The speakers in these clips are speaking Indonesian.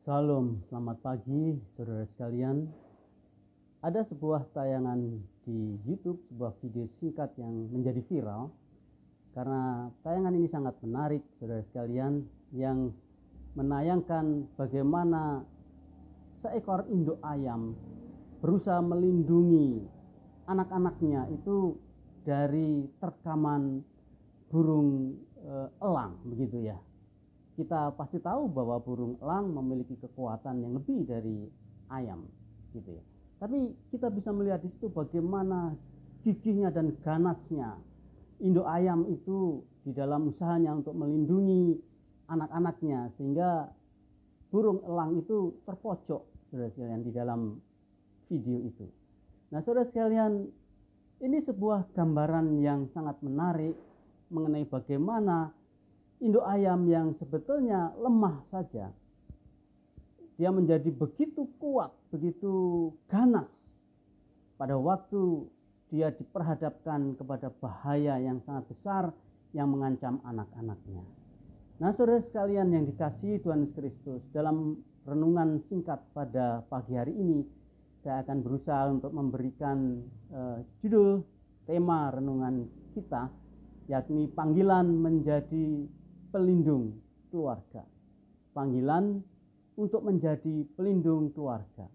Salam, selamat pagi saudara sekalian. Ada sebuah tayangan di YouTube, sebuah video singkat yang menjadi viral karena tayangan ini sangat menarik saudara sekalian, yang menayangkan bagaimana seekor induk ayam berusaha melindungi anak-anaknya itu dari terkaman burung elang, begitu ya. Kita pasti tahu bahwa burung elang memiliki kekuatan yang lebih dari ayam, gitu ya. Tapi kita bisa melihat di situ bagaimana gigihnya dan ganasnya induk ayam itu di dalam usahanya untuk melindungi anak-anaknya, sehingga burung elang itu terpojok, saudara sekalian, di dalam video itu. Nah, saudara sekalian, ini sebuah gambaran yang sangat menarik mengenai bagaimana induk ayam yang sebetulnya lemah saja, dia menjadi begitu kuat, begitu ganas pada waktu dia diperhadapkan kepada bahaya yang sangat besar yang mengancam anak-anaknya. Nah, saudara sekalian yang dikasihi Tuhan Yesus Kristus, dalam renungan singkat pada pagi hari ini, saya akan berusaha untuk memberikan judul tema renungan kita, yakni panggilan menjadi pelindung keluarga. Panggilan untuk menjadi pelindung keluarga.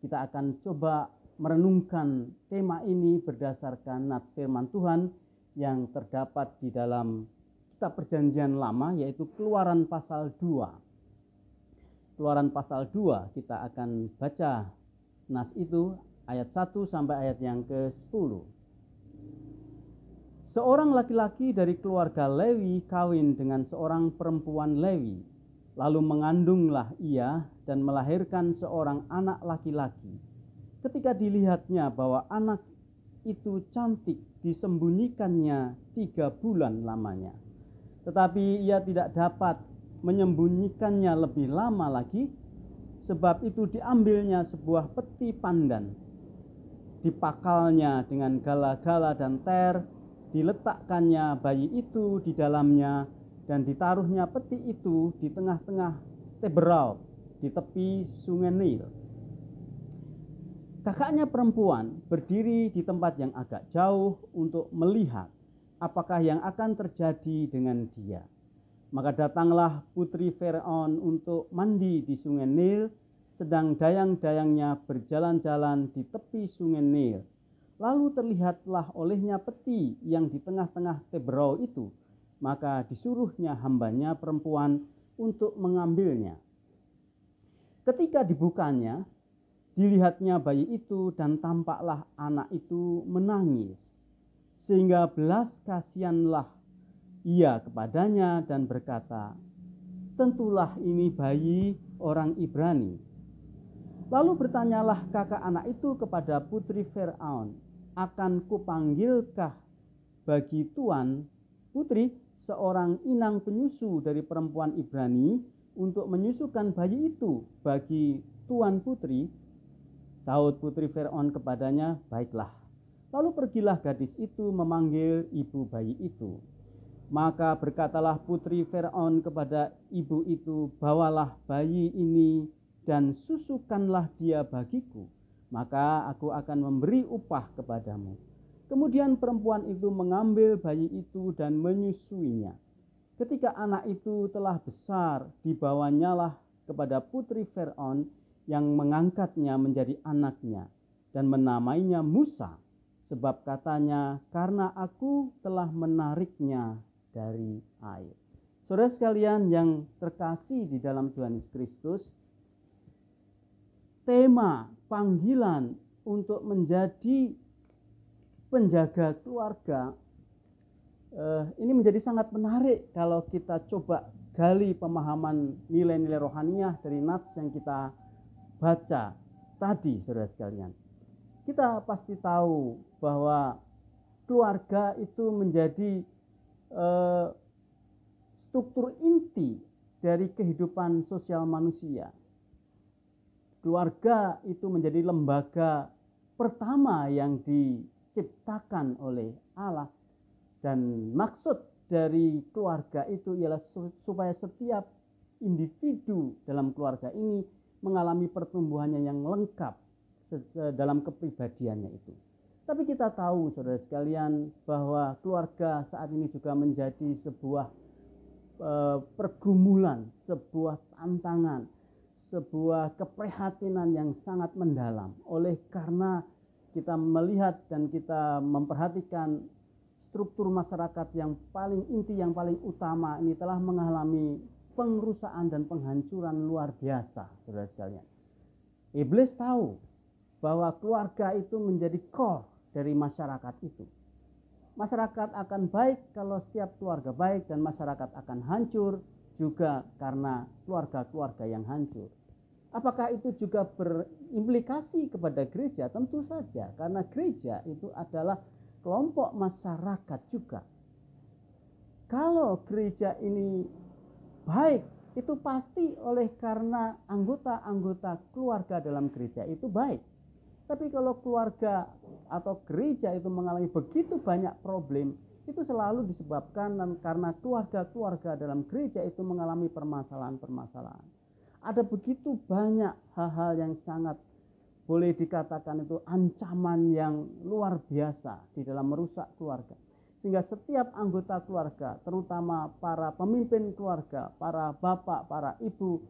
Kita akan coba merenungkan tema ini berdasarkan nats firman Tuhan yang terdapat di dalam kitab Perjanjian Lama, yaitu Keluaran pasal 2. Keluaran pasal 2, kita akan baca nas itu ayat 1 sampai ayat yang ke-10. Seorang laki-laki dari keluarga Lewi kawin dengan seorang perempuan Lewi, lalu mengandunglah ia dan melahirkan seorang anak laki-laki. Ketika dilihatnya bahwa anak itu cantik, disembunyikannya 3 bulan lamanya. Tetapi ia tidak dapat menyembunyikannya lebih lama lagi, sebab itu diambilnya sebuah peti pandan, dipakalnya dengan gala-gala dan ter, diletakkannya bayi itu di dalamnya, dan ditaruhnya peti itu di tengah-tengah Teberau, di tepi sungai Nil. Kakaknya perempuan berdiri di tempat yang agak jauh untuk melihat apakah yang akan terjadi dengan dia. Maka datanglah putri Firaun untuk mandi di sungai Nil, sedang dayang-dayangnya berjalan-jalan di tepi sungai Nil. Lalu terlihatlah olehnya peti yang di tengah-tengah Teberau itu, maka disuruhnya hambanya perempuan untuk mengambilnya. Ketika dibukanya, dilihatnya bayi itu dan tampaklah anak itu menangis, sehingga belas kasihanlah ia kepadanya dan berkata, "Tentulah ini bayi orang Ibrani." Lalu bertanyalah kakak anak itu kepada putri Firaun, "Akan kupanggilkah bagi tuan putri seorang inang penyusu dari perempuan Ibrani untuk menyusukan bayi itu bagi tuan putri?" Sahut putri Firaun kepadanya, "Baiklah." Lalu pergilah gadis itu memanggil ibu bayi itu. Maka berkatalah putri Firaun kepada ibu itu, "Bawalah bayi ini dan susukanlah dia bagiku, maka aku akan memberi upah kepadamu." Kemudian perempuan itu mengambil bayi itu dan menyusuinya. Ketika anak itu telah besar, dibawanyalah kepada putri Firaun, yang mengangkatnya menjadi anaknya dan menamainya Musa, sebab katanya, "Karena aku telah menariknya dari air." Saudara sekalian yang terkasih di dalam Tuhan Yesus Kristus, tema panggilan untuk menjadi penjaga keluarga ini menjadi sangat menarik kalau kita coba gali pemahaman nilai-nilai rohaniah dari nats yang kita baca tadi, saudara sekalian. Kita pasti tahu bahwa keluarga itu menjadi struktur inti dari kehidupan sosial manusia. Keluarga itu menjadi lembaga pertama yang diciptakan oleh Allah, dan maksud dari keluarga itu ialah supaya setiap individu dalam keluarga ini mengalami pertumbuhannya yang lengkap dalam kepribadiannya itu. Tapi kita tahu, saudara sekalian, bahwa keluarga saat ini juga menjadi sebuah pergumulan, sebuah tantangan, sebuah keprihatinan yang sangat mendalam. Oleh karena kita melihat dan kita memperhatikan struktur masyarakat yang paling inti, yang paling utama ini telah mengalami pengerusakan dan penghancuran luar biasa, saudara sekalian. Iblis tahu bahwa keluarga itu menjadi core dari masyarakat itu. Masyarakat akan baik kalau setiap keluarga baik, dan masyarakat akan hancur juga karena keluarga-keluarga yang hancur. Apakah itu juga berimplikasi kepada gereja? Tentu saja, karena gereja itu adalah kelompok masyarakat juga. Kalau gereja ini baik, itu pasti oleh karena anggota-anggota keluarga dalam gereja itu baik. Tapi kalau keluarga atau gereja itu mengalami begitu banyak problem, itu selalu disebabkan karena keluarga-keluarga dalam gereja itu mengalami permasalahan-permasalahan. Ada begitu banyak hal-hal yang sangat boleh dikatakan itu ancaman yang luar biasa di dalam merusak keluarga. Sehingga setiap anggota keluarga, terutama para pemimpin keluarga, para bapak, para ibu,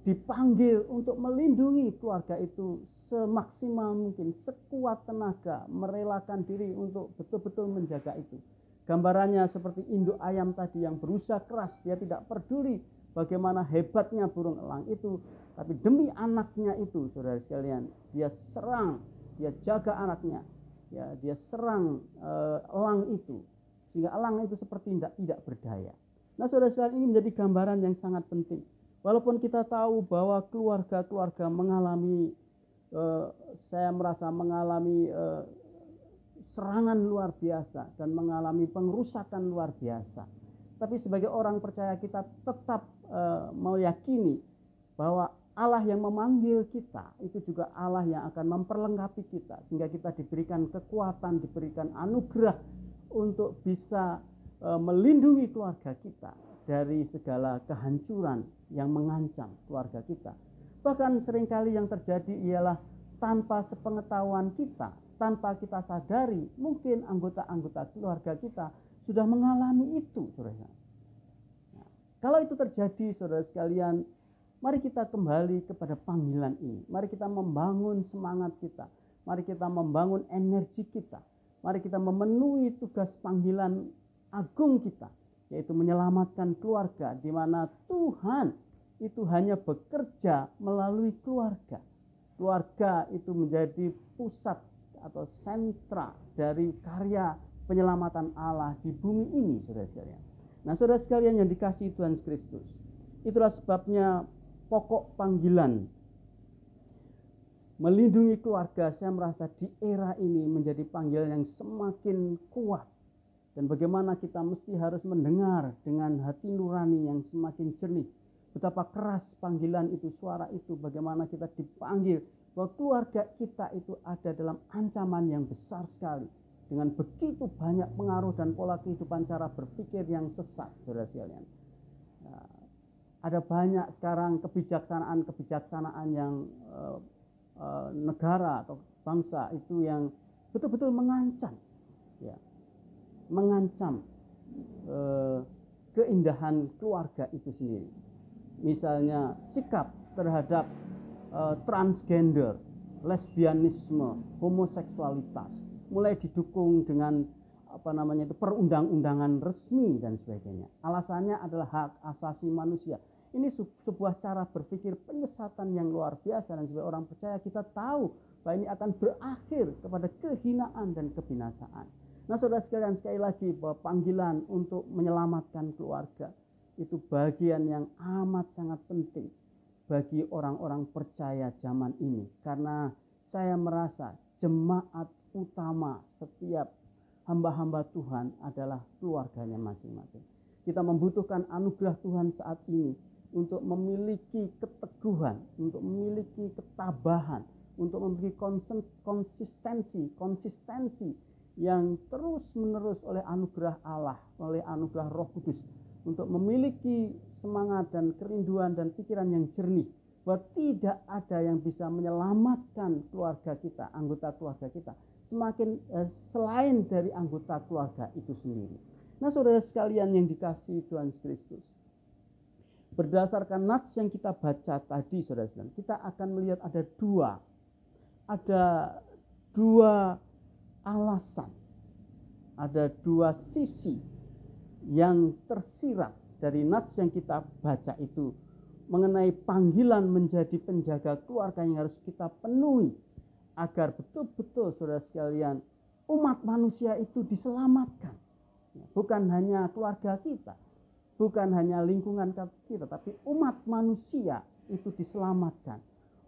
dipanggil untuk melindungi keluarga itu semaksimal mungkin, sekuat tenaga, merelakan diri untuk betul-betul menjaga itu. Gambarannya seperti induk ayam tadi yang berusaha keras, dia tidak peduli bagaimana hebatnya burung elang itu, tapi demi anaknya itu, saudara sekalian, dia serang, dia jaga anaknya, ya, dia serang elang itu, sehingga elang itu seperti tidak berdaya. Nah, saudara sekalian, ini menjadi gambaran yang sangat penting. Walaupun kita tahu bahwa keluarga-keluarga mengalami, saya merasa mengalami serangan luar biasa dan mengalami pengerusakan luar biasa. Tapi sebagai orang percaya kita tetap meyakini bahwa Allah yang memanggil kita itu juga Allah yang akan memperlengkapi kita, sehingga kita diberikan kekuatan, diberikan anugerah untuk bisa melindungi keluarga kita dari segala kehancuran yang mengancam keluarga kita. Bahkan seringkali yang terjadi ialah tanpa sepengetahuan kita, tanpa kita sadari, mungkin anggota-anggota keluarga kita sudah mengalami itu, saudara. Nah, kalau itu terjadi, saudara sekalian, mari kita kembali kepada panggilan ini. Mari kita membangun semangat kita. Mari kita membangun energi kita. Mari kita memenuhi tugas panggilan agung kita, yaitu menyelamatkan keluarga, di mana Tuhan itu hanya bekerja melalui keluarga. Keluarga itu menjadi pusat atau sentra dari karya penyelamatan Allah di bumi ini, saudara sekalian. Nah, saudara sekalian yang dikasihi Tuhan Kristus, itulah sebabnya pokok panggilan melindungi keluarga, saya merasa di era ini menjadi panggilan yang semakin kuat. Dan bagaimana kita mesti harus mendengar dengan hati nurani yang semakin jernih. Betapa keras panggilan itu, suara itu, bagaimana kita dipanggil bahwa keluarga kita itu ada dalam ancaman yang besar sekali. Dengan begitu banyak pengaruh dan pola kehidupan cara berpikir yang sesat, saudara sekalian. Nah, ada banyak sekarang kebijaksanaan yang negara atau bangsa itu yang betul-betul mengancam, ya, mengancam keindahan keluarga itu sendiri. Misalnya sikap terhadap transgender, lesbianisme, homoseksualitas mulai didukung dengan perundang-undangan resmi dan sebagainya. Alasannya adalah hak asasi manusia. Ini sebuah cara berpikir penyesatan yang luar biasa, dan sebagai orang percaya kita tahu bahwa ini akan berakhir kepada kehinaan dan kebinasaan. Nah, saudara sekalian, sekali lagi bahwa panggilan untuk menyelamatkan keluarga itu bagian yang amat sangat penting bagi orang-orang percaya zaman ini. Karena saya merasa jemaat utama setiap hamba-hamba Tuhan adalah keluarganya masing-masing. Kita membutuhkan anugerah Tuhan saat ini untuk memiliki keteguhan, untuk memiliki ketabahan, untuk memiliki konsistensi yang terus-menerus oleh anugerah Allah, oleh anugerah Roh Kudus, untuk memiliki semangat dan kerinduan dan pikiran yang jernih, bahwa tidak ada yang bisa menyelamatkan keluarga kita, anggota keluarga kita, selain dari anggota keluarga itu sendiri. Nah, saudara sekalian yang dikasihi Tuhan Kristus, berdasarkan nats yang kita baca tadi, saudara sekalian, kita akan melihat ada dua alasan, ada dua sisi yang tersirat dari nats yang kita baca itu mengenai panggilan menjadi penjaga keluarga yang harus kita penuhi agar betul-betul, saudara sekalian, umat manusia itu diselamatkan. Bukan hanya keluarga kita, bukan hanya lingkungan kita, tapi umat manusia itu diselamatkan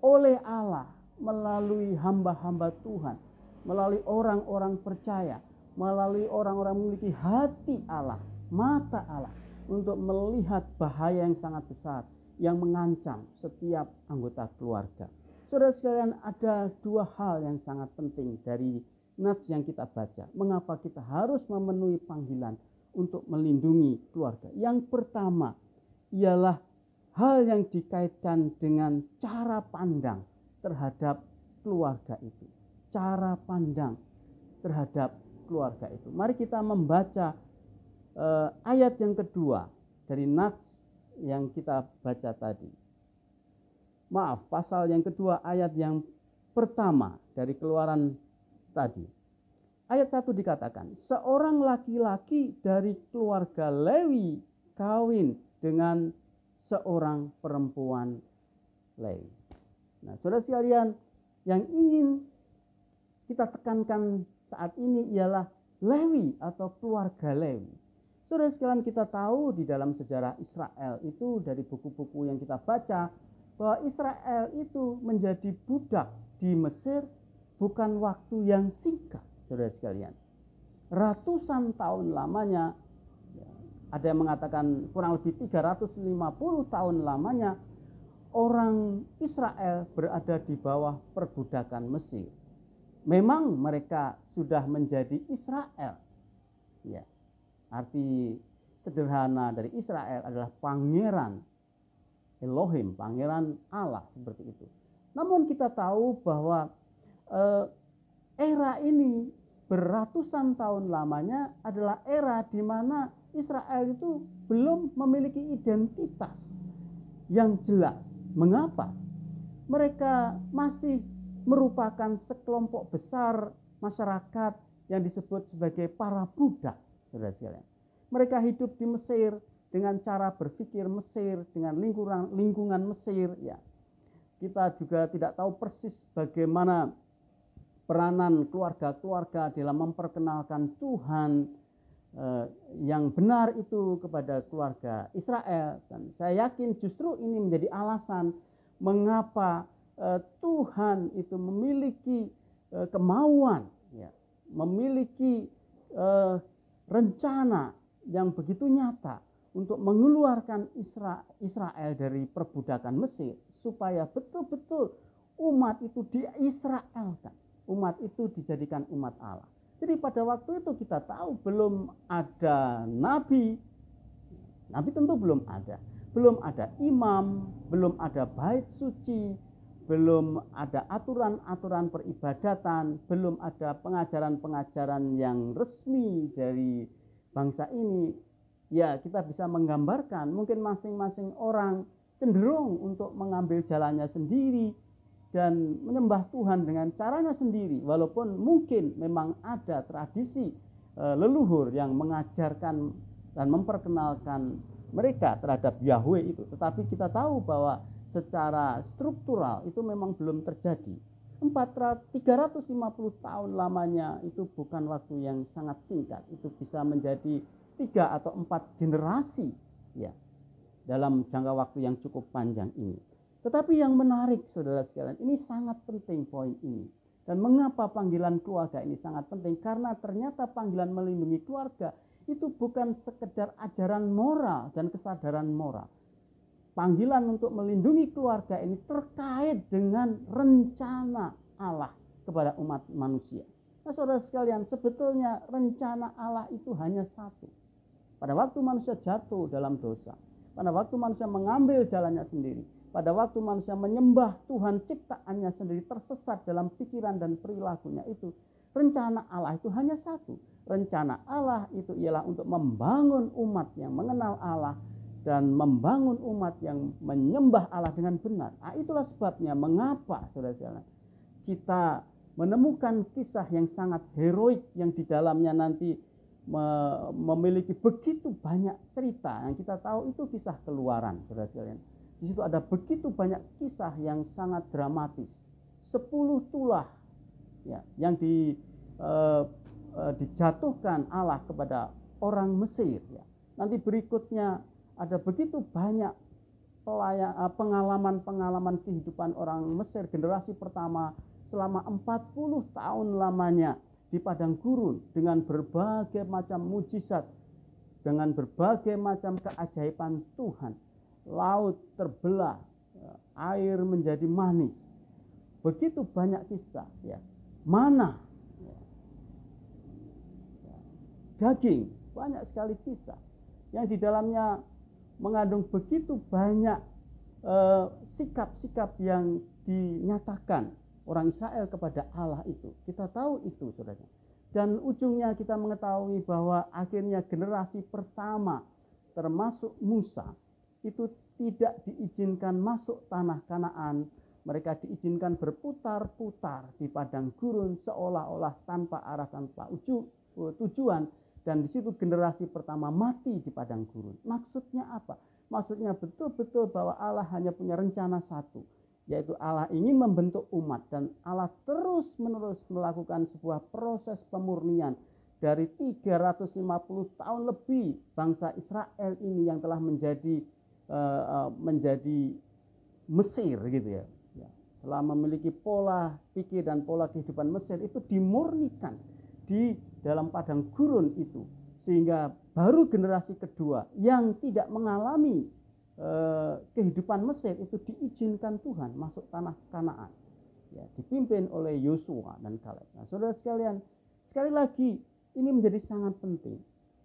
oleh Allah melalui hamba-hamba Tuhan, melalui orang-orang percaya, melalui orang-orang memiliki hati Allah, mata Allah, untuk melihat bahaya yang sangat besar yang mengancam setiap anggota keluarga. Saudara sekalian, ada dua hal yang sangat penting dari nats yang kita baca. Mengapa kita harus memenuhi panggilan untuk melindungi keluarga? Yang pertama ialah hal yang dikaitkan dengan cara pandang terhadap keluarga itu. Cara pandang terhadap keluarga itu. Mari kita membaca ayat yang kedua dari nats yang kita baca tadi. Pasal yang kedua ayat yang pertama dari Keluaran tadi. Ayat 1 dikatakan, seorang laki-laki dari keluarga Lewi kawin dengan seorang perempuan Lewi. Nah, saudara sekalian, yang ingin kita tekankan saat ini ialah Lewi atau keluarga Lewi. Saudara sekalian, kita tahu di dalam sejarah Israel itu dari buku-buku yang kita baca bahwa Israel itu menjadi budak di Mesir bukan waktu yang singkat, saudara sekalian. Ratusan tahun lamanya, ada yang mengatakan kurang lebih 350 tahun lamanya orang Israel berada di bawah perbudakan Mesir. Memang mereka sudah menjadi Israel. Ya. Arti sederhana dari Israel adalah pangeran Elohim, pangeran Allah, seperti itu. Namun kita tahu bahwa era ini beratusan tahun lamanya adalah era di mana Israel itu belum memiliki identitas yang jelas. Mengapa? Mereka masih merupakan sekelompok besar masyarakat yang disebut sebagai para budak, saudara sekalian. Mereka hidup di Mesir dengan cara berpikir Mesir, dengan lingkungan Mesir. Ya, kita juga tidak tahu persis bagaimana peranan keluarga-keluarga dalam memperkenalkan Tuhan yang benar itu kepada keluarga Israel. Dan saya yakin justru ini menjadi alasan mengapa Tuhan itu memiliki kemauan, ya, memiliki rencana yang begitu nyata untuk mengeluarkan Israel dari perbudakan Mesir, supaya betul-betul umat itu diisraelkan, umat itu dijadikan umat Allah. Jadi pada waktu itu kita tahu belum ada nabi tentu belum ada imam, belum ada bait suci, belum ada aturan-aturan peribadatan, belum ada pengajaran-pengajaran yang resmi dari bangsa ini. Ya, kita bisa menggambarkan mungkin masing-masing orang cenderung untuk mengambil jalannya sendiri dan menyembah Tuhan dengan caranya sendiri, walaupun mungkin memang ada tradisi leluhur yang mengajarkan dan memperkenalkan mereka terhadap Yahweh itu. Tetapi kita tahu bahwa secara struktural itu memang belum terjadi. 350 tahun lamanya itu bukan waktu yang sangat singkat. Itu bisa menjadi 3 atau 4 generasi, ya, dalam jangka waktu yang cukup panjang ini. Tetapi yang menarik, saudara sekalian, ini sangat penting poin ini. Dan mengapa panggilan keluarga ini sangat penting? Karena ternyata panggilan melindungi keluarga itu bukan sekedar ajaran moral dan kesadaran moral. Panggilan untuk melindungi keluarga ini terkait dengan rencana Allah kepada umat manusia. Nah, saudara sekalian, sebetulnya rencana Allah itu hanya satu. Pada waktu manusia jatuh dalam dosa, pada waktu manusia mengambil jalannya sendiri, pada waktu manusia menyembah Tuhan ciptaannya sendiri, tersesat dalam pikiran dan perilakunya itu, rencana Allah itu hanya satu. Rencana Allah itu ialah untuk membangun umat yang mengenal Allah dan membangun umat yang menyembah Allah dengan benar. Nah, itulah sebabnya mengapa saudara-saudara kita menemukan kisah yang sangat heroik yang di dalamnya nanti memiliki begitu banyak cerita. Yang kita tahu itu kisah Keluaran, saudara sekalian. Di situ ada begitu banyak kisah yang sangat dramatis. 10 tulah ya, yang dijatuhkan Allah kepada orang Mesir. Ya. Nanti berikutnya ada begitu banyak pengalaman-pengalaman kehidupan orang Mesir generasi pertama selama 40 tahun lamanya di padang gurun dengan berbagai macam mujizat, dengan berbagai macam keajaiban Tuhan. Laut terbelah, air menjadi manis. Begitu banyak kisah ya. Mana ya. Daging, banyak sekali kisah yang di dalamnya mengandung begitu banyak sikap-sikap yang dinyatakan orang Israel kepada Allah itu. Kita tahu itu, saudara. Dan ujungnya kita mengetahui bahwa akhirnya generasi pertama termasuk Musa itu tidak diizinkan masuk tanah Kanaan. Mereka diizinkan berputar-putar di padang gurun seolah-olah tanpa arah, tanpa tujuan. Dan di situ generasi pertama mati di padang gurun. Maksudnya apa? Maksudnya betul-betul bahwa Allah hanya punya rencana satu, yaitu Allah ingin membentuk umat, dan Allah terus-menerus melakukan sebuah proses pemurnian dari 350 tahun lebih bangsa Israel ini yang telah menjadi Mesir gitu ya. Telah memiliki pola pikir dan pola kehidupan Mesir itu dimurnikan di dalam padang gurun itu, sehingga baru generasi kedua yang tidak mengalami kehidupan Mesir itu diizinkan Tuhan masuk tanah Kanaan, ya, dipimpin oleh Yosua dan Kaleb. Nah, saudara sekalian, sekali lagi ini menjadi sangat penting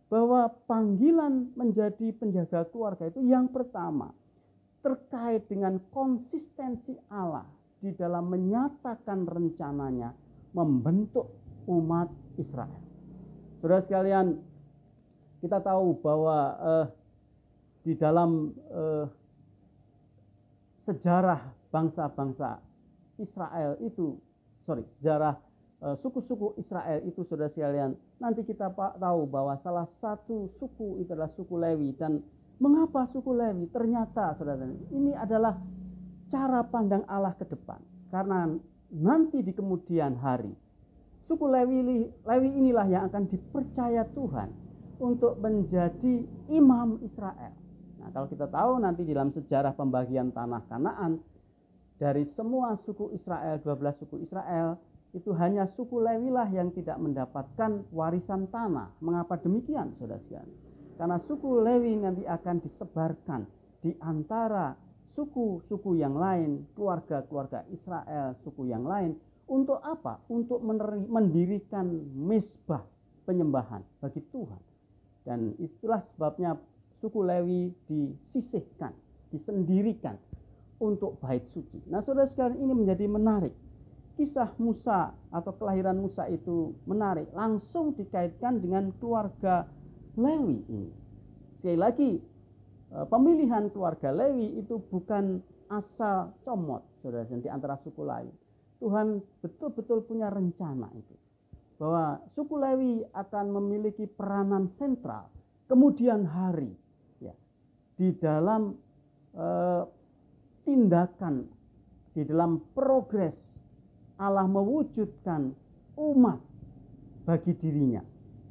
bahwa panggilan menjadi penjaga keluarga itu yang pertama terkait dengan konsistensi Allah di dalam menyatakan rencananya membentuk umat Israel. Saudara sekalian, kita tahu bahwa di dalam sejarah bangsa-bangsa Israel itu, sejarah suku-suku Israel itu, saudara sekalian, nanti kita tahu bahwa salah satu suku itu adalah suku Lewi. Dan mengapa suku Lewi? Ternyata, saudara, ini adalah cara pandang Allah ke depan. Karena nanti di kemudian hari, suku Lewi inilah yang akan dipercaya Tuhan untuk menjadi imam Israel. Nah, kalau kita tahu nanti dalam sejarah pembagian tanah Kanaan, dari semua suku Israel, 12 suku Israel, itu hanya suku Lewi lah yang tidak mendapatkan warisan tanah. Mengapa demikian, saudara sekalian? Karena suku Lewi nanti akan disebarkan di antara suku-suku yang lain, keluarga-keluarga Israel, suku yang lain. Untuk apa? Untuk mendirikan mezbah penyembahan bagi Tuhan. Dan itulah sebabnya suku Lewi disisihkan, disendirikan untuk bait suci. Nah, saudara sekalian, ini menjadi menarik. Kisah Musa atau kelahiran Musa itu menarik, langsung dikaitkan dengan keluarga Lewi ini. Sekali lagi, pemilihan keluarga Lewi itu bukan asal comot, saudara, di antara suku lain. Tuhan betul-betul punya rencana itu, bahwa suku Lewi akan memiliki peranan sentral kemudian hari, ya, di dalam tindakan, di dalam progres Allah mewujudkan umat bagi dirinya,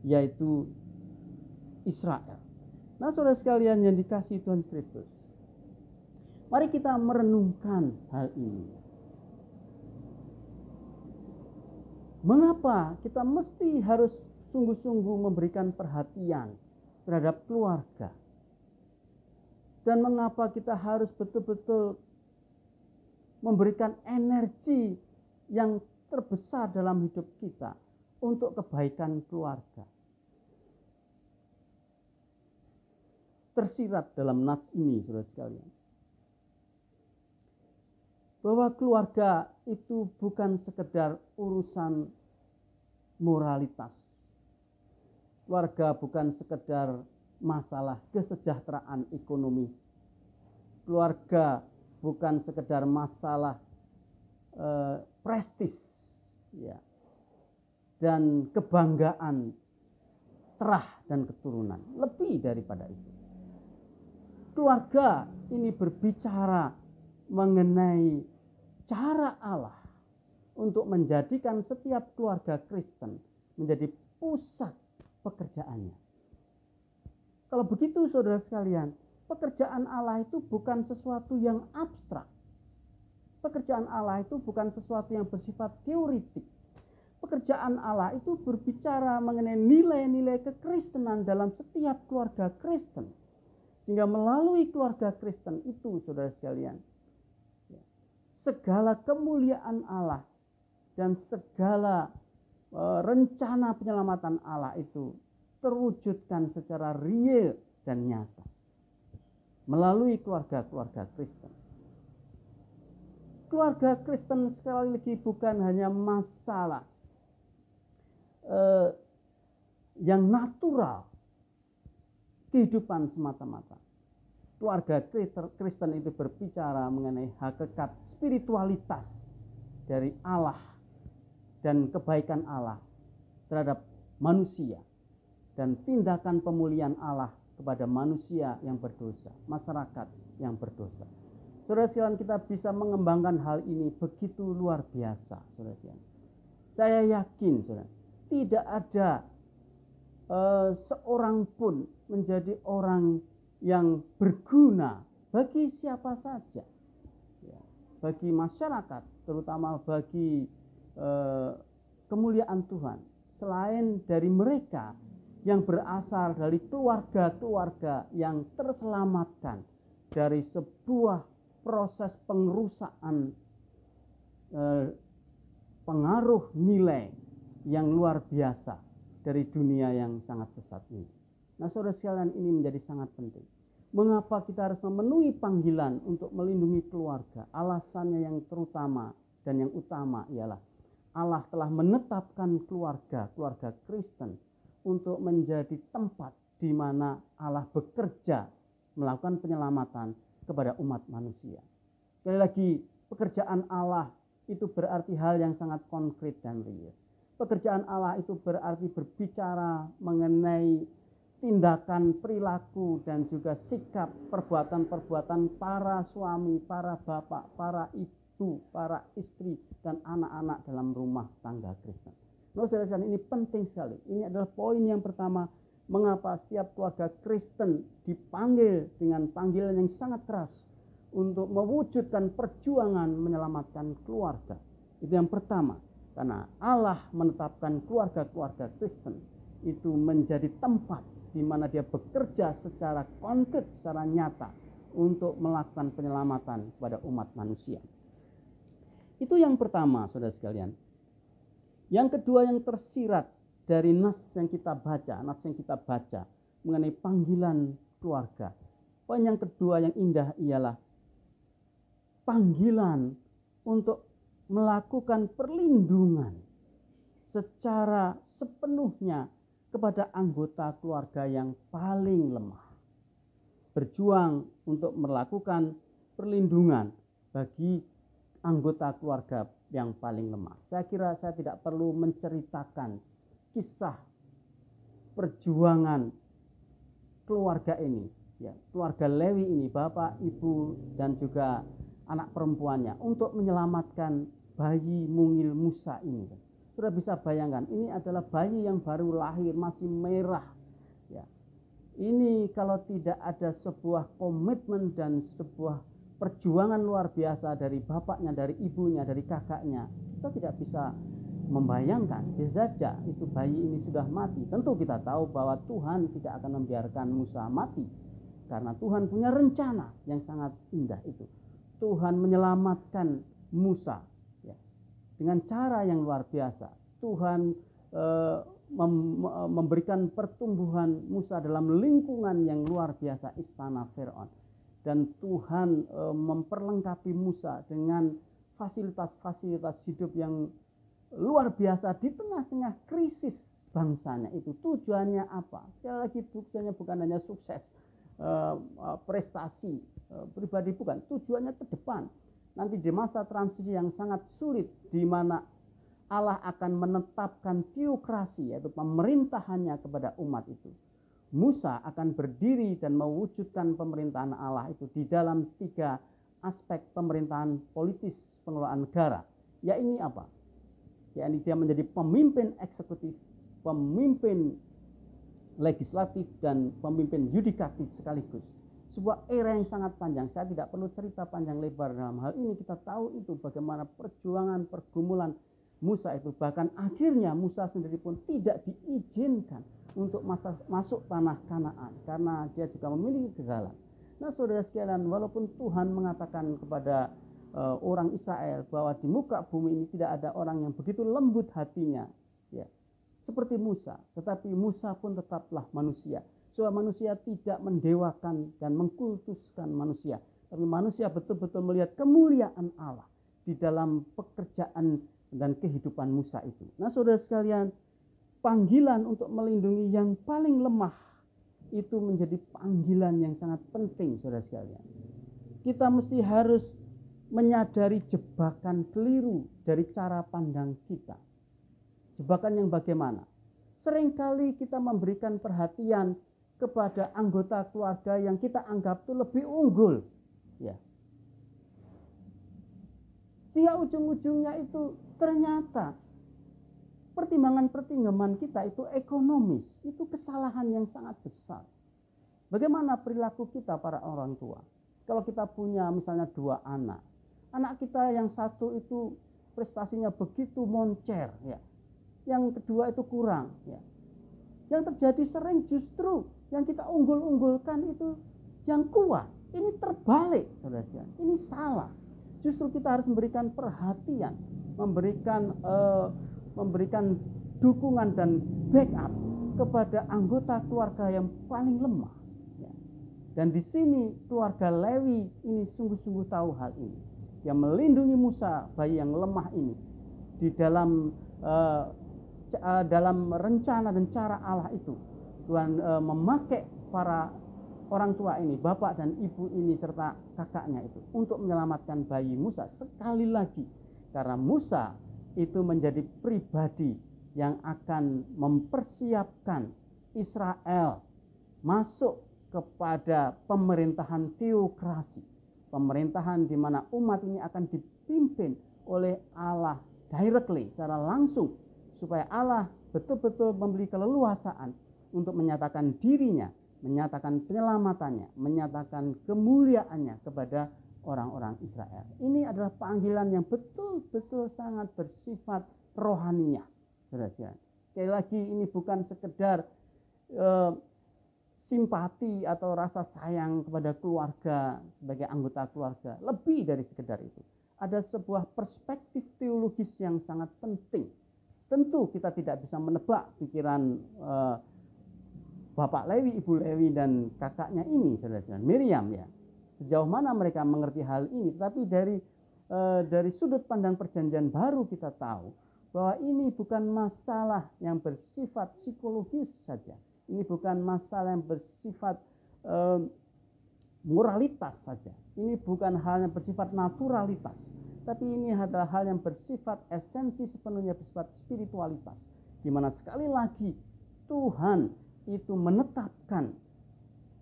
yaitu Israel. Nah, saudara sekalian yang dikasihi Tuhan Kristus, mari kita merenungkan hal ini. Mengapa kita mesti harus sungguh-sungguh memberikan perhatian terhadap keluarga? Dan mengapa kita harus betul-betul memberikan energi yang terbesar dalam hidup kita untuk kebaikan keluarga? tersirat dalam nats ini, saudara sekalian. Bahwa keluarga itu bukan sekedar urusan moralitas. Keluarga bukan sekedar masalah kesejahteraan ekonomi. Keluarga bukan sekedar masalah prestis, ya, dan kebanggaan terah dan keturunan. Lebih daripada itu, keluarga ini berbicara mengenai cara Allah untuk menjadikan setiap keluarga Kristen menjadi pusat pekerjaannya. Kalau begitu, saudara sekalian, pekerjaan Allah itu bukan sesuatu yang abstrak. Pekerjaan Allah itu bukan sesuatu yang bersifat teoritik. Pekerjaan Allah itu berbicara mengenai nilai-nilai kekristenan dalam setiap keluarga Kristen. Sehingga melalui keluarga Kristen itu, saudara sekalian, segala kemuliaan Allah dan segala rencana penyelamatan Allah itu terwujudkan secara real dan nyata melalui keluarga-keluarga Kristen. Keluarga Kristen sekali lagi bukan hanya masalah yang natural, kehidupan semata-mata. Keluarga Kristen itu berbicara mengenai hakikat spiritualitas dari Allah dan kebaikan Allah terhadap manusia dan tindakan pemulihan Allah kepada manusia yang berdosa, masyarakat yang berdosa. Saudara sekalian, kita bisa mengembangkan hal ini begitu luar biasa, saudara sekalian. Saya yakin, saudara, tidak ada seorang pun menjadi orang yang berguna bagi siapa saja, ya, bagi masyarakat, terutama bagi kemuliaan Tuhan, selain dari mereka yang berasal dari keluarga-keluarga yang terselamatkan dari sebuah proses pengerusakan pengaruh nilai yang luar biasa dari dunia yang sangat sesat ini. Nah, saudara sekalian, ini menjadi sangat penting. Mengapa kita harus memenuhi panggilan untuk melindungi keluarga? Alasannya yang terutama dan yang utama ialah Allah telah menetapkan keluarga Kristen untuk menjadi tempat di mana Allah bekerja melakukan penyelamatan kepada umat manusia. Sekali lagi, pekerjaan Allah itu berarti hal yang sangat konkret dan real. Pekerjaan Allah itu berarti berbicara mengenai tindakan, perilaku, dan juga sikap, perbuatan-perbuatan para suami, para bapak, para ibu, para istri, dan anak-anak dalam rumah tangga Kristen. Nah, saudara-saudara, ini penting sekali. Ini adalah poin yang pertama, mengapa setiap keluarga Kristen dipanggil dengan panggilan yang sangat keras untuk mewujudkan perjuangan menyelamatkan keluarga. Itu yang pertama, karena Allah menetapkan keluarga-keluarga Kristen itu menjadi tempat di mana dia bekerja secara konkret, secara nyata untuk melakukan penyelamatan kepada umat manusia. Itu yang pertama, saudara sekalian. Yang kedua yang tersirat dari nas yang kita baca mengenai panggilan keluarga. Poin yang kedua yang indah ialah panggilan untuk melakukan perlindungan secara sepenuhnya kepada anggota keluarga yang paling lemah. Berjuang untuk melakukan perlindungan bagi anggota keluarga yang paling lemah. Saya kira saya tidak perlu menceritakan kisah perjuangan keluarga ini, ya, keluarga Lewi ini, bapak, ibu, dan juga anak perempuannya untuk menyelamatkan bayi mungil Musa ini. Sudah bisa bayangkan, ini adalah bayi yang baru lahir, masih merah. Ya. Ini kalau tidak ada sebuah komitmen dan sebuah perjuangan luar biasa dari bapaknya, dari ibunya, dari kakaknya, kita tidak bisa membayangkan. Bisa saja itu bayi ini sudah mati. Tentu kita tahu bahwa Tuhan tidak akan membiarkan Musa mati, karena Tuhan punya rencana yang sangat indah itu. Tuhan menyelamatkan Musa, ya, dengan cara yang luar biasa. Tuhan memberikan pertumbuhan Musa dalam lingkungan yang luar biasa, istana Firaun. Dan Tuhan memperlengkapi Musa dengan fasilitas-fasilitas hidup yang luar biasa di tengah-tengah krisis bangsanya itu. Tujuannya apa? Sekali lagi, tujuannya bukan hanya sukses, prestasi pribadi, bukan. Tujuannya ke depan. Nanti di masa transisi yang sangat sulit, di mana Allah akan menetapkan teokrasi, yaitu pemerintahannya kepada umat itu. Musa akan berdiri dan mewujudkan pemerintahan Allah itu di dalam 3 aspek pemerintahan politis pengelolaan negara. Ya, ini apa? Ya, ini dia menjadi pemimpin eksekutif, pemimpin legislatif, dan pemimpin yudikatif sekaligus. Sebuah era yang sangat panjang. Saya tidak perlu cerita panjang lebar dalam hal ini. Kita tahu itu bagaimana perjuangan, pergumulan Musa itu. Bahkan akhirnya Musa sendiri pun tidak diizinkan untuk masuk tanah Kanaan karena dia juga memiliki kegagalan. Nah, saudara sekalian, walaupun Tuhan mengatakan kepada orang Israel bahwa di muka bumi ini tidak ada orang yang begitu lembut hatinya, ya, seperti Musa, tetapi Musa pun tetaplah manusia. Sebab manusia tidak mendewakan dan mengkultuskan manusia, tapi manusia betul-betul melihat kemuliaan Allah di dalam pekerjaan dan kehidupan Musa itu. Nah, saudara sekalian, panggilan untuk melindungi yang paling lemah itu menjadi panggilan yang sangat penting, saudara sekalian. Kita mesti harus menyadari jebakan keliru dari cara pandang kita. Jebakan yang bagaimana? Seringkali kita memberikan perhatian kepada anggota keluarga yang kita anggap itu lebih unggul, ya. Sehingga ujung-ujungnya itu ternyata pertimbangan kita itu ekonomis. Itu kesalahan yang sangat besar. Bagaimana perilaku kita para orang tua? Kalau kita punya misalnya 2 anak, anak kita yang satu itu prestasinya begitu moncer, ya, yang kedua itu kurang, ya. Yang terjadi sering justru yang kita unggul-unggulkan itu yang kuat. Ini terbalik, saudara. Ini salah. Justru kita harus memberikan perhatian, memberikan dukungan dan backup kepada anggota keluarga yang paling lemah. Ya. Dan di sini keluarga Lewi ini sungguh-sungguh tahu hal ini. Dia melindungi Musa, bayi yang lemah ini, di dalam rencana dan cara Allah itu. Tuhan memakai para orang tua ini, bapak dan ibu ini serta kakaknya itu untuk menyelamatkan bayi Musa sekali lagi. Karena Musa itu menjadi pribadi yang akan mempersiapkan Israel masuk kepada pemerintahan teokrasi. Pemerintahan di mana umat ini akan dipimpin oleh Allah directly, secara langsung, supaya Allah betul-betul memberi keleluasaan untuk menyatakan dirinya, menyatakan penyelamatannya, menyatakan kemuliaannya kepada orang-orang Israel. Ini adalah panggilan yang betul-betul sangat bersifat rohaniah, saudara. Sekali lagi, ini bukan sekedar simpati atau rasa sayang kepada keluarga sebagai anggota keluarga. Lebih dari sekedar itu. Ada sebuah perspektif teologis yang sangat penting. Tentu kita tidak bisa menebak pikiran Bapak Lewi, Ibu Lewi, dan kakaknya ini, saudara-saudara, Miriam, ya. Sejauh mana mereka mengerti hal ini. Tapi dari sudut pandang perjanjian baru kita tahu bahwa ini bukan masalah yang bersifat psikologis saja. Ini bukan masalah yang bersifat moralitas saja. Ini bukan hal yang bersifat naturalitas. Tapi ini adalah hal yang bersifat esensi sepenuhnya bersifat spiritualitas. Di mana sekali lagi Tuhan itu menetapkan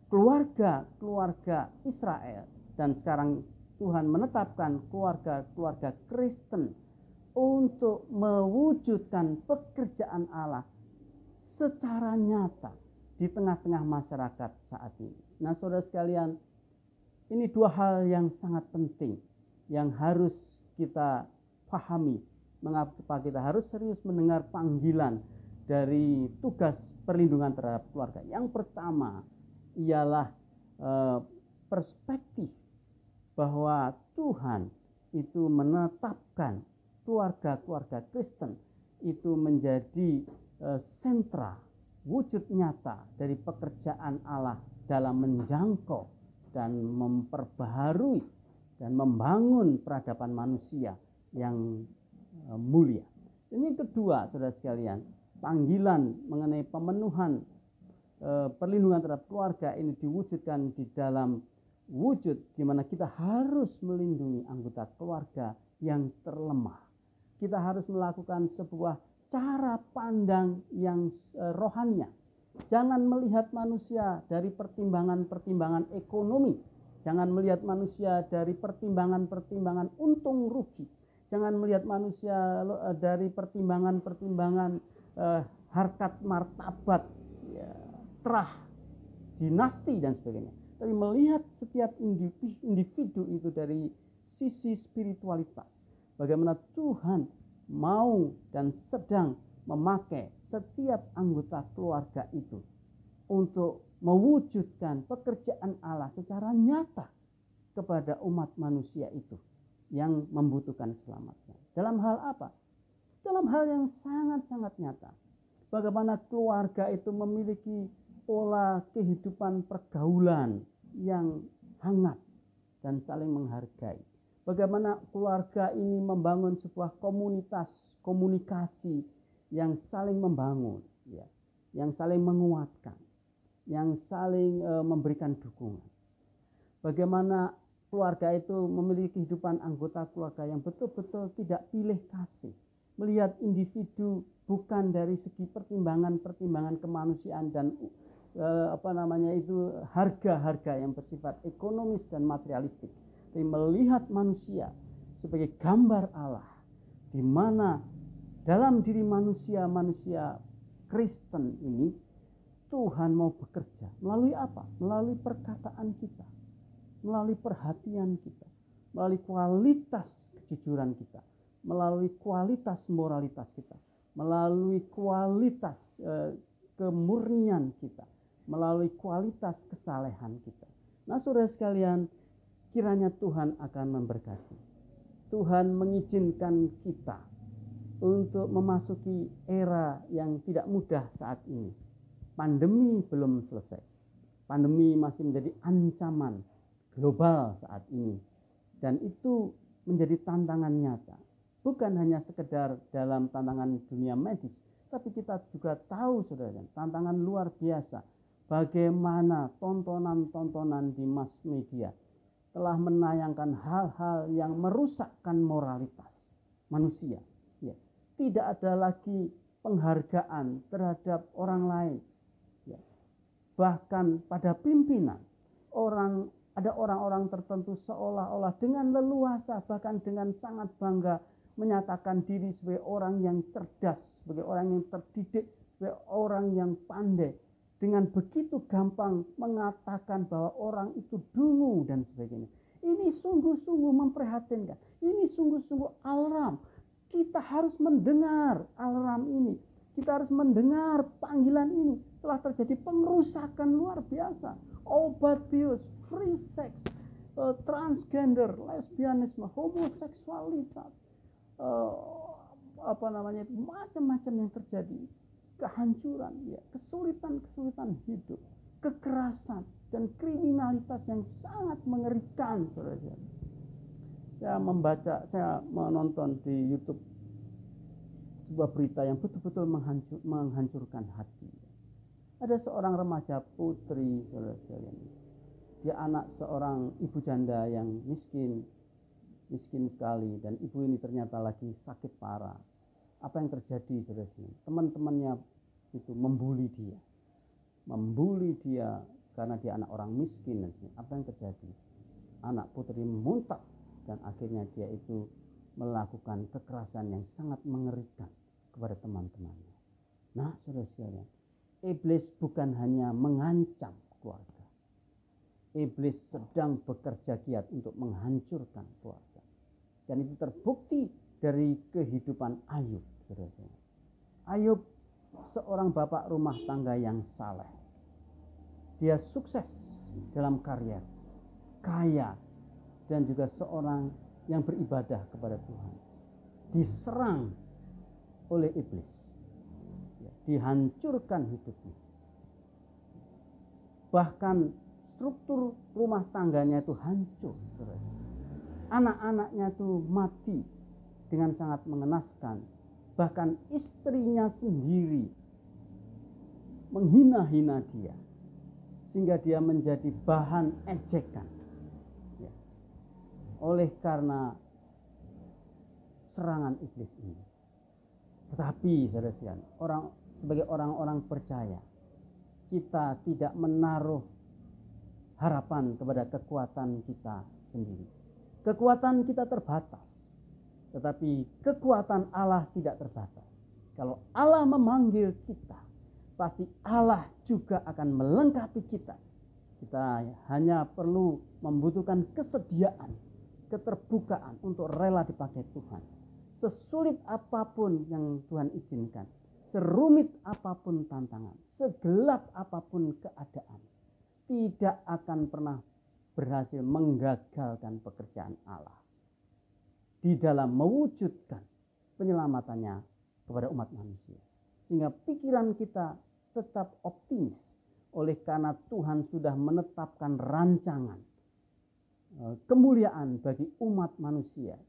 keluarga Israel, dan sekarang Tuhan menetapkan keluarga Kristen untuk mewujudkan pekerjaan Allah secara nyata di tengah-tengah masyarakat saat ini. Nah, saudara sekalian, ini 2 hal yang sangat penting yang harus kita pahami. Mengapa kita harus serius mendengar panggilan dari tugas perlindungan terhadap keluarga. Yang pertama ialah perspektif bahwa Tuhan itu menetapkan keluarga Kristen itu menjadi sentra, wujud nyata dari pekerjaan Allah dalam menjangkau dan memperbaharui dan membangun peradaban manusia yang mulia. Ini kedua, saudara sekalian, panggilan mengenai pemenuhan perlindungan terhadap keluarga ini diwujudkan di dalam wujud di mana kita harus melindungi anggota keluarga yang terlemah. Kita harus melakukan sebuah cara pandang yang rohania. Jangan melihat manusia dari pertimbangan-pertimbangan ekonomi. Jangan melihat manusia dari pertimbangan-pertimbangan untung rugi. Jangan melihat manusia dari pertimbangan-pertimbangan harkat martabat, ya, terah, dinasti dan sebagainya. Tapi melihat setiap individu itu dari sisi spiritualitas. Bagaimana Tuhan mau dan sedang memakai setiap anggota keluarga itu untuk mewujudkan pekerjaan Allah secara nyata kepada umat manusia itu yang membutuhkan keselamatan. Dalam hal apa? Dalam hal yang sangat-sangat nyata. Bagaimana keluarga itu memiliki pola kehidupan pergaulan yang hangat dan saling menghargai. Bagaimana keluarga ini membangun sebuah komunitas, komunikasi yang saling membangun, ya, yang saling menguatkan, yang saling memberikan dukungan. Bagaimana keluarga itu memiliki kehidupan anggota keluarga yang betul-betul tidak pilih kasih, melihat individu bukan dari segi pertimbangan-pertimbangan kemanusiaan dan harga-harga yang bersifat ekonomis dan materialistik. Tapi melihat manusia sebagai gambar Allah, di mana dalam diri manusia Kristen ini Tuhan mau bekerja melalui apa? Melalui perkataan kita, melalui perhatian kita, melalui kualitas kejujuran kita, melalui kualitas moralitas kita, melalui kualitas kemurnian kita, melalui kualitas kesalehan kita. Nah, saudara sekalian, kiranya Tuhan akan memberkati. Tuhan mengizinkan kita untuk memasuki era yang tidak mudah saat ini. Pandemi belum selesai. Pandemi masih menjadi ancaman global saat ini. Dan itu menjadi tantangan nyata. Bukan hanya sekedar dalam tantangan dunia medis, tapi kita juga tahu, saudara, tantangan luar biasa. Bagaimana tontonan-tontonan di mass media telah menayangkan hal-hal yang merusakkan moralitas manusia. Ya. Tidak ada lagi penghargaan terhadap orang lain. Ya. Bahkan pada pimpinan, ada orang-orang tertentu seolah-olah dengan leluasa, bahkan dengan sangat bangga menyatakan diri sebagai orang yang cerdas, sebagai orang yang terdidik, sebagai orang yang pandai. Dengan begitu gampang mengatakan bahwa orang itu dungu dan sebagainya. Ini sungguh-sungguh memprihatinkan. Ini sungguh-sungguh alarm. Kita harus mendengar alarm ini. Kita harus mendengar panggilan ini. Telah terjadi pengerusakan luar biasa. Obat bius, free sex, transgender, lesbianisme, homoseksualitas, macam-macam yang terjadi. Kehancuran, ya, kesulitan hidup, kekerasan dan kriminalitas yang sangat mengerikan, saudara. Saya menonton di YouTube sebuah berita yang betul-betul menghancurkan hati. Ada seorang remaja putri, saudara sekalian. Dia anak seorang ibu janda yang miskin sekali, dan ibu ini ternyata lagi sakit parah. Apa yang terjadi, saudara? Teman-temannya itu membuli dia karena dia anak orang miskin. Apa yang terjadi? Anak putri muntah dan akhirnya dia itu melakukan kekerasan yang sangat mengerikan kepada teman-temannya. Nah, saudara sekalian, iblis bukan hanya mengancam keluarga. Iblis sedang bekerja giat untuk menghancurkan keluarga. Dan itu terbukti dari kehidupan Ayub. Ayub seorang bapak rumah tangga yang saleh. Dia sukses dalam karir, kaya, dan juga seorang yang beribadah kepada Tuhan. Diserang oleh iblis. dihancurkan hidupnya. Bahkan struktur rumah tangganya itu hancur. Anak-anaknya itu mati dengan sangat mengenaskan. Bahkan istrinya sendiri menghina-hina dia, sehingga dia menjadi bahan ejekan. Ya. Oleh karena serangan iblis ini. Tetapi saudara-saudara, sebagai orang-orang percaya, kita tidak menaruh harapan kepada kekuatan kita sendiri. Kekuatan kita terbatas, tetapi kekuatan Allah tidak terbatas. Kalau Allah memanggil kita, pasti Allah juga akan melengkapi kita. Kita hanya perlu membutuhkan kesediaan, keterbukaan untuk rela dipakai Tuhan. Sesulit apapun yang Tuhan izinkan, serumit apapun tantangan, segelap apapun keadaan, tidak akan pernah berhasil menggagalkan pekerjaan Allah di dalam mewujudkan penyelamatannya kepada umat manusia. Sehingga pikiran kita tetap optimis, oleh karena Tuhan sudah menetapkan rancangan kemuliaan bagi umat manusia.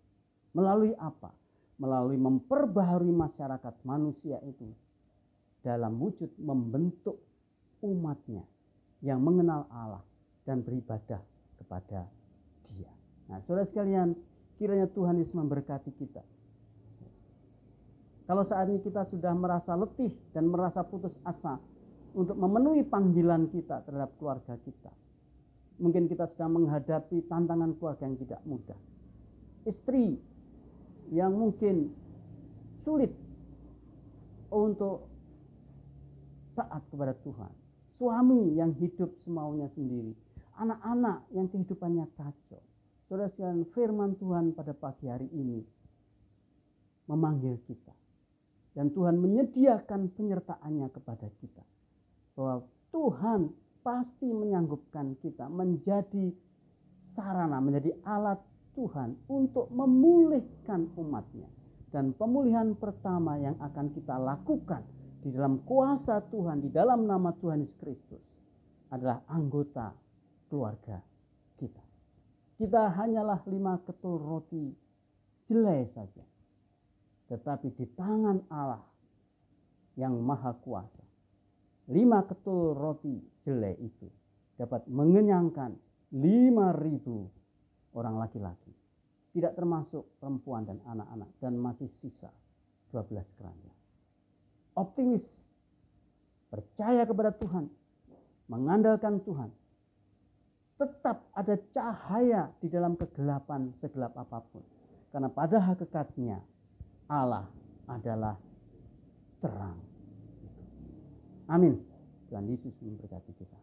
Melalui apa? Melalui memperbaharui masyarakat manusia itu dalam wujud membentuk umatnya yang mengenal Allah dan beribadah kepada Dia. Nah, saudara sekalian, kiranya Tuhan Yesus memberkati kita. Kalau saat ini kita sudah merasa letih dan merasa putus asa untuk memenuhi panggilan kita terhadap keluarga kita, mungkin kita sedang menghadapi tantangan keluarga yang tidak mudah. Istri yang mungkin sulit untuk taat kepada Tuhan. Suami yang hidup semaunya sendiri. Anak-anak yang kehidupannya kacau. Saudara sekalian, firman Tuhan pada pagi hari ini memanggil kita. Dan Tuhan menyediakan penyertaannya kepada kita. Bahwa Tuhan pasti menyanggupkan kita menjadi sarana, menjadi alat Tuhan untuk memulihkan umatnya. Dan pemulihan pertama yang akan kita lakukan di dalam kuasa Tuhan, di dalam nama Tuhan Yesus Kristus, adalah anggota keluarga kita. Kita hanyalah 5 ketul roti jelai saja. Tetapi di tangan Allah yang maha kuasa, 5 ketul roti jelai itu dapat mengenyangkan 5.000 orang laki-laki, tidak termasuk perempuan dan anak-anak, dan masih sisa 12 keranjang. Optimis, percaya kepada Tuhan, mengandalkan Tuhan, tetap ada cahaya di dalam kegelapan segelap apapun, karena pada hakikatnya Allah adalah terang. Amin. Tuhan Yesus memberkati kita.